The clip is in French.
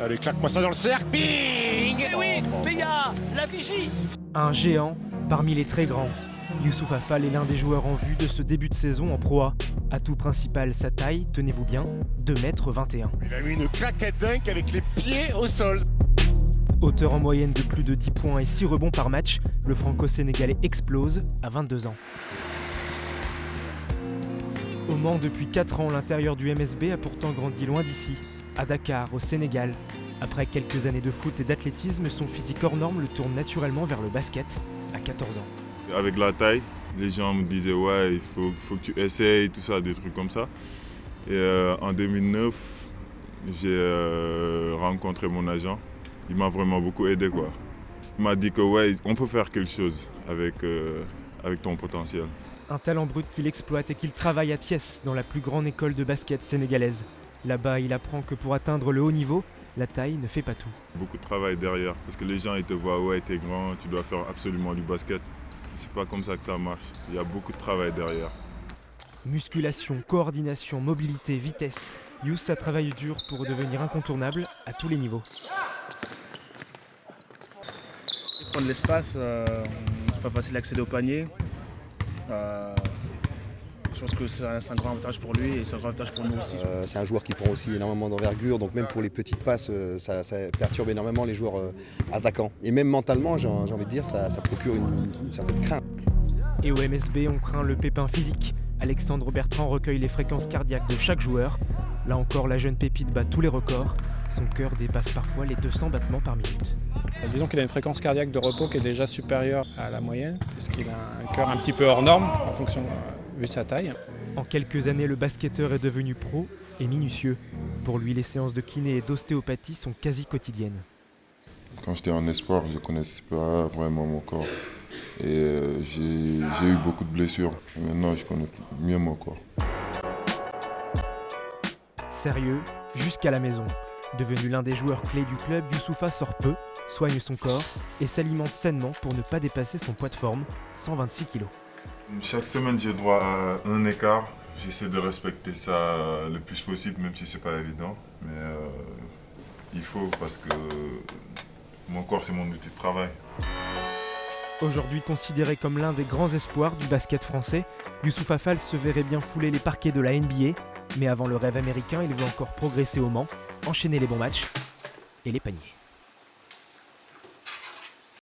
Allez, claque-moi ça dans le cercle. Bing! Mais oui, mais il y a la vigie. Un géant parmi les très grands. Youssouf Affal est l'un des joueurs en vue de ce début de saison en Pro A. Atout principal, sa taille, tenez-vous bien, 2,21 m. Il a mis une claquette dingue avec les pieds au sol. Auteur en moyenne de plus de 10 points et 6 rebonds par match, le franco-sénégalais explose à 22 ans. Au Mans depuis 4 ans, l'intérieur du MSB a pourtant grandi loin d'ici, à Dakar, au Sénégal. Après quelques années de foot et d'athlétisme, son physique hors norme le tourne naturellement vers le basket à 14 ans. Avec la taille, les gens me disaient ouais, il faut que tu essayes, tout ça, des trucs comme ça. Et en 2009, j'ai rencontré mon agent. Il m'a vraiment beaucoup aidé, quoi. Il m'a dit que ouais, on peut faire quelque chose avec ton potentiel. Un talent brut qu'il exploite et qu'il travaille à Thiès, dans la plus grande école de basket sénégalaise. Là-bas, il apprend que pour atteindre le haut niveau, la taille ne fait pas tout. Beaucoup de travail derrière, parce que les gens ils te voient, ouais, t'es grand, tu dois faire absolument du basket. C'est pas comme ça que ça marche. Il y a beaucoup de travail derrière. Musculation, coordination, mobilité, vitesse. Youss a travaillé dur pour devenir incontournable à tous les niveaux. Prendre l'espace, c'est pas facile d'accéder au panier. Je pense que c'est un grand avantage pour lui et c'est un grand avantage pour nous aussi. C'est un joueur qui prend aussi énormément d'envergure, donc même pour les petites passes, ça perturbe énormément les joueurs attaquants. Et même mentalement, j'ai envie de dire, ça procure une certaine crainte. Et au MSB, on craint le pépin physique. Alexandre Bertrand recueille les fréquences cardiaques de chaque joueur. Là encore, la jeune pépite bat tous les records. Son cœur dépasse parfois les 200 battements par minute. Disons qu'il a une fréquence cardiaque de repos qui est déjà supérieure à la moyenne, puisqu'il a un cœur un petit peu hors norme, en fonction, vu sa taille. En quelques années, le basketteur est devenu pro et minutieux. Pour lui, les séances de kiné et d'ostéopathie sont quasi quotidiennes. Quand j'étais en espoir, je ne connaissais pas vraiment mon corps. Et j'ai eu beaucoup de blessures. Et maintenant, je connais mieux mon corps. Sérieux, jusqu'à la maison. Devenu l'un des joueurs clés du club, Youssoupha sort peu, soigne son corps et s'alimente sainement pour ne pas dépasser son poids de forme, 126 kg. Chaque semaine, j'ai droit à un écart. J'essaie de respecter ça le plus possible, même si c'est pas évident. Mais il faut, parce que mon corps, c'est mon outil de travail. Aujourd'hui considéré comme l'un des grands espoirs du basket français, Youssouf Affal se verrait bien fouler les parquets de la NBA. Mais avant le rêve américain, il veut encore progresser au Mans, enchaîner les bons matchs et les paniers.